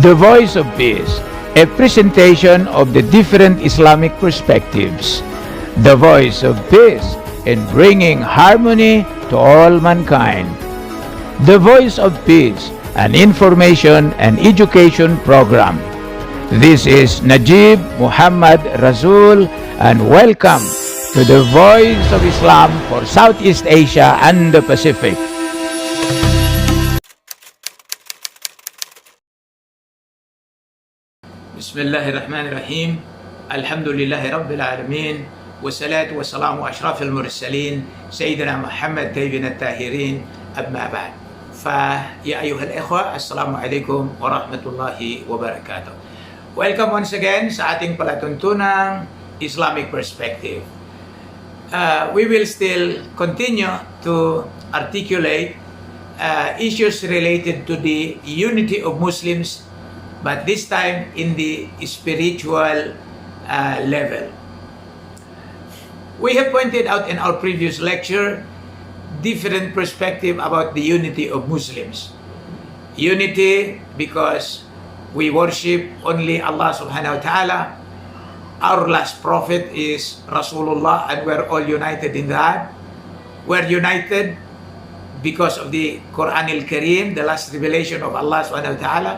The Voice of Peace, a presentation of the different Islamic perspectives. The Voice of Peace in bringing harmony to all mankind. The Voice of Peace, an information and education program. This is Najeeb Muhammad Razul, and welcome to the Voice of Islam for Southeast Asia and the Pacific. Bismillahirrahmanirrahim. Alhamdulillahi Rabbil Alameen. Wassalatu wassalamu ashrafil mursalin. Sayyidina Muhammad tayyibin at-tahirin. Amma ba'd. Ya ayuhal ikhwa, assalamu alaikum warahmatullahi wabarakatuh. Welcome once again sa ating palatuntunang Islamic perspective. We will still continue to articulate issues related to the unity of Muslims, but this time in the spiritual level. We have pointed out in our previous lecture different perspective about the unity of Muslims. Unity because we worship only Allah subhanahu wa ta'ala. Our last prophet is Rasulullah, and we're all united in that. We're united because of the Quran al-Kareem, the last revelation of Allah subhanahu wa ta'ala.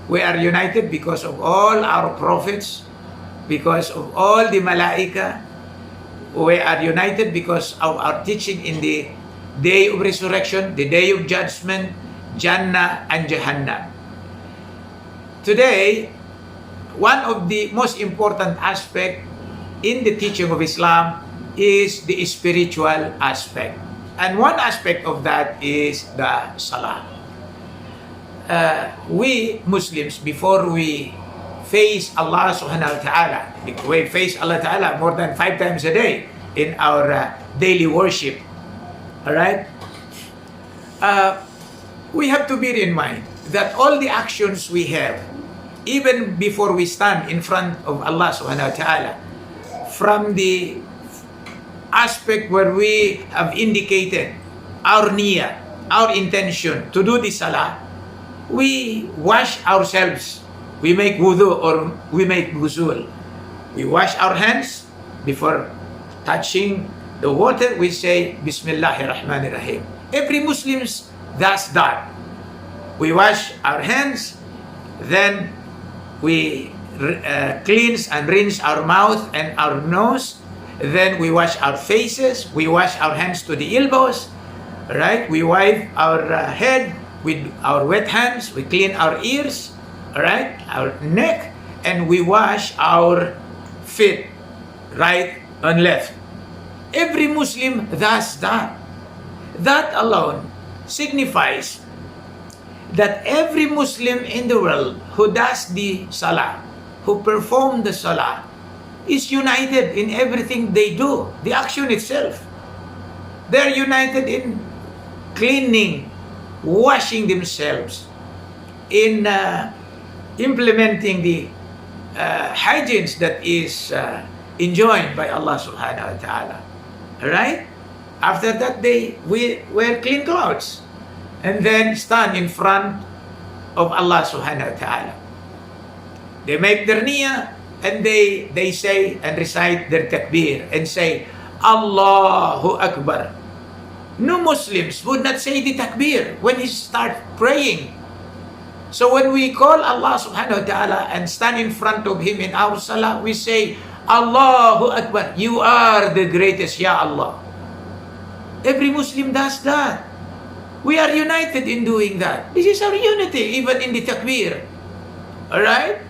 We are united because of all our prophets, because of all the malaika. We are united because of our teaching in the day of resurrection, the day of judgment, Jannah and Jahannam. Today, one of the most important aspects in the teaching of Islam is the spiritual aspect. And one aspect of that is the Salah. We Muslims, before we face Allah subhanahu wa ta'ala, we face Allah ta'ala more than 5 times a day in our daily worship. Alright? We have to bear in mind that all the actions we have, even before we stand in front of Allah subhanahu wa ta'ala, from the aspect where we have indicated our niyyah, our intention to do the salah, we wash ourselves. We make wudu or we make ghusl. We wash our hands before touching the water. We say Bismillahirrahmanirrahim. Every Muslim does that. We wash our hands, then we cleanse and rinse our mouth and our nose. Then we wash our faces. We wash our hands to the elbows. Right? We wipe our head with our wet hands. We clean our ears. Right? Our neck. And we wash our feet. Right and left. Every Muslim does that. That alone signifies that every Muslim in the world who does the salah, who perform the salah, is united in everything they do, the action itself. They're united in cleaning, washing themselves, in implementing the hygienes that is enjoined by Allah subhanahu wa ta'ala. Alright? After that, they wear clean clothes and then stand in front of Allah subhanahu wa ta'ala. They make their niyyah and they say and recite their takbir and say Allahu Akbar. No Muslims would not say the takbir when he start praying. So when we call Allah subhanahu wa ta'ala and stand in front of him in our salah, we say Allahu Akbar, you are the greatest, Ya Allah. Every Muslim does that. We are united in doing that. This is our unity, even in the takbir. Alright?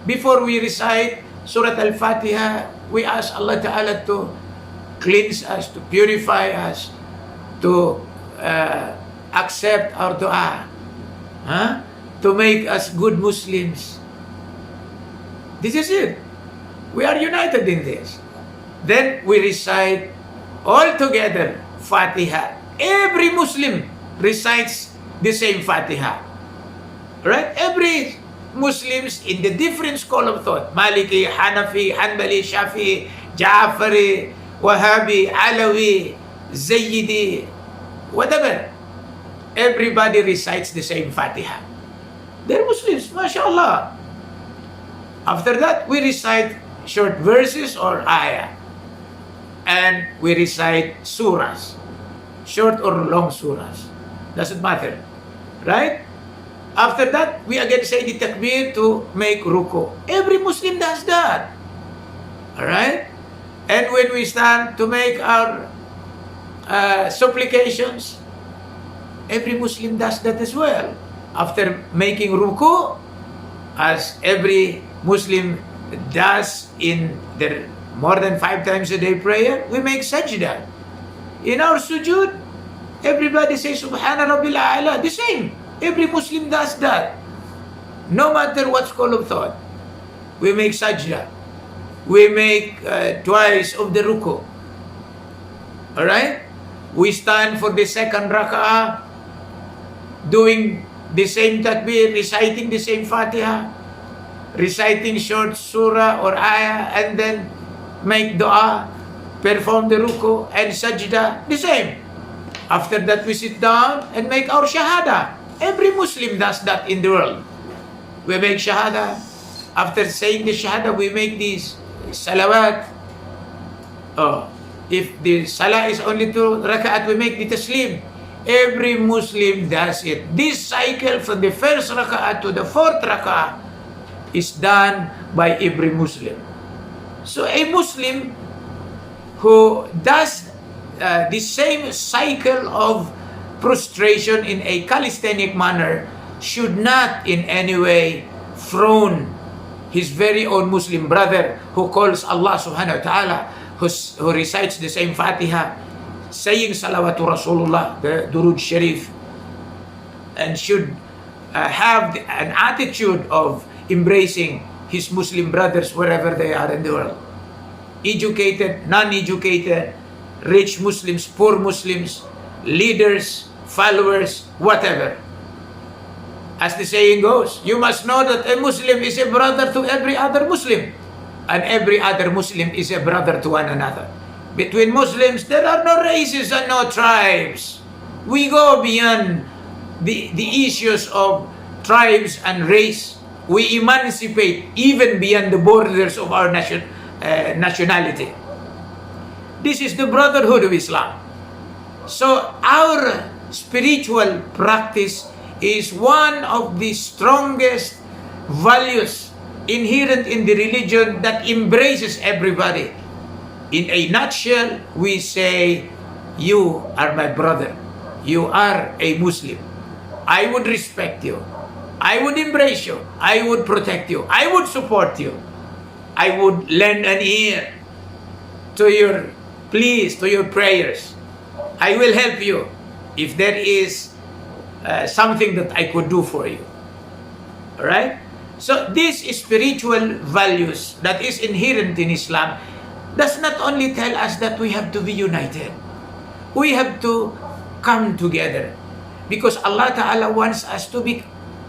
Before we recite Surah Al-Fatiha, we ask Allah Ta'ala to cleanse us, to purify us, to accept our dua, to make us good Muslims. This is it. We are united in this. Then we recite all together Fatiha. Every Muslim recites the same Fatiha. Right? Every Muslims in the different school of thought, Maliki, Hanafi, Hanbali, Shafi, Ja'fari, Wahhabi, Alawi, Zayyidi, whatever. Everybody recites the same Fatiha. They're Muslims, mashallah. After that, we recite short verses or ayah. And we recite surahs, short or long surahs. Doesn't matter. Right? After that, we again say the takbir to make ruku. Every Muslim does that. Alright? And when we stand to make our supplications, every Muslim does that as well. After making ruku, as every Muslim does in their more than 5 times a day prayer, we make sajda. In our sujood, everybody says Subhana Rabbil A'la. The same. Every Muslim does that. No matter what school of thought. We make sajda. We make twice of the ruku. Alright? We stand for the second raka'ah, doing the same takbir, reciting the same fatiha, reciting short surah or ayah, and then make dua, perform the ruku and sajda, the same. After that, we sit down and make our shahada. Every Muslim does that in the world. We make shahada. After saying the shahada, we make these salawat. Oh, if the salah is only 2 rak'at, we make the taslim. Every Muslim does it. This cycle from the first rak'at to the 4th rak'at is done by every Muslim. So a Muslim who does the same cycle of prostration in a calisthenic manner should not in any way frown his very own Muslim brother who calls Allah subhanahu wa ta'ala, who recites the same Fatiha, saying salawatu Rasulullah, the Durud Sharif, and should have an attitude of embracing his Muslim brothers wherever they are in the world. Educated, non-educated, rich Muslims, poor Muslims, leaders, followers, whatever. As the saying goes, you must know that a Muslim is a brother to every other Muslim, and every other Muslim is a brother to one another. Between Muslims, there are no races and no tribes. We go beyond the issues of tribes and race. We emancipate even beyond the borders of our nationality. This is the brotherhood of Islam. So our spiritual practice is one of the strongest values inherent in the religion that embraces everybody. In a nutshell, we say, you are my brother. You are a Muslim. I would respect you. I would embrace you. I would protect you. I would support you. I would lend an ear to your pleas, to your prayers. I will help you if there is something that I could do for you. Alright? So these spiritual values that is inherent in Islam does not only tell us that we have to be united. We have to come together because Allah Ta'ala wants us to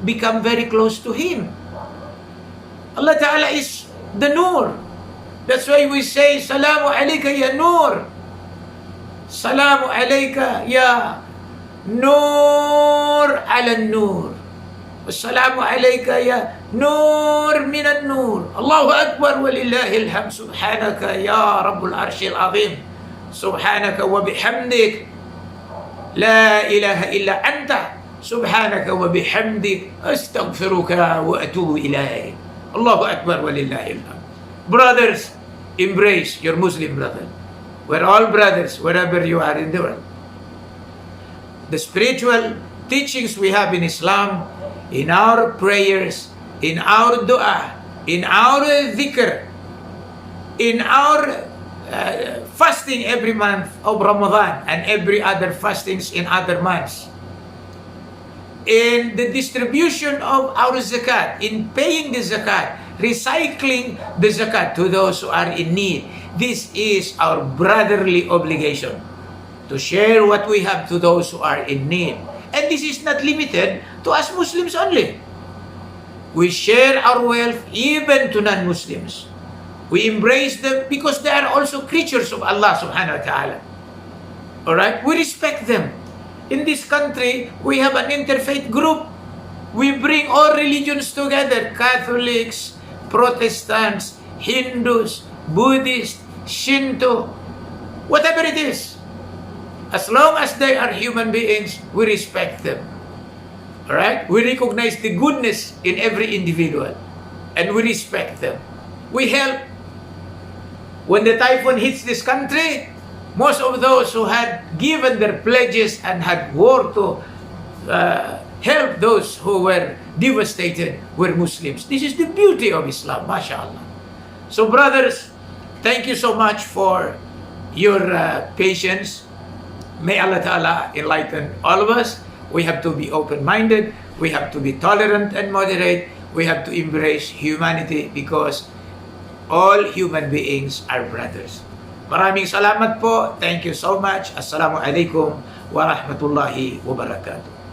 become very close to Him. Allah Ta'ala is the Nur. That's why we say, Salamu alayka ya Nur. Salamu alayka ya Nur ala Nur. Assalamu alayka ya Nur minan Nur. Allahu Akbar walillahil hamd. Subhanaka ya Rabbul Arshil Azim. Subhanaka wa bihamdik. La ilaha illa anta. Subhanaka wa bihamdik. Astaghfiruka wa atubu ilayk. Allahu Akbar walillahil hamd. Brothers, embrace your Muslim brother. We're all brothers wherever you are in the world. The spiritual teachings we have in Islam, in our prayers, in our dua, in our dhikr, in our fasting every month of Ramadan and every other fastings in other months, in the distribution of our zakat, in paying the zakat, recycling the zakat to those who are in need. This is our brotherly obligation to share what we have to those who are in need. And this is not limited to us Muslims only. We share our wealth even to non-Muslims. We embrace them because they are also creatures of Allah subhanahu wa ta'ala. Alright? We respect them. In this country, we have an interfaith group. We bring all religions together, Catholics, Protestants, Hindus, Buddhists, Shinto, whatever it is. As long as they are human beings, we respect them. Alright? We recognize the goodness in every individual. And we respect them. We help. When the typhoon hits this country, most of those who had given their pledges and had war to help those who were devastated were Muslims. This is the beauty of Islam, mashallah. So brothers, thank you so much for your patience. May Allah Ta'ala enlighten all of us. We have to be open-minded. We have to be tolerant and moderate. We have to embrace humanity because all human beings are brothers. Maraming salamat po. Thank you so much. Assalamu alaikum wa rahmatullahi wa barakatuh.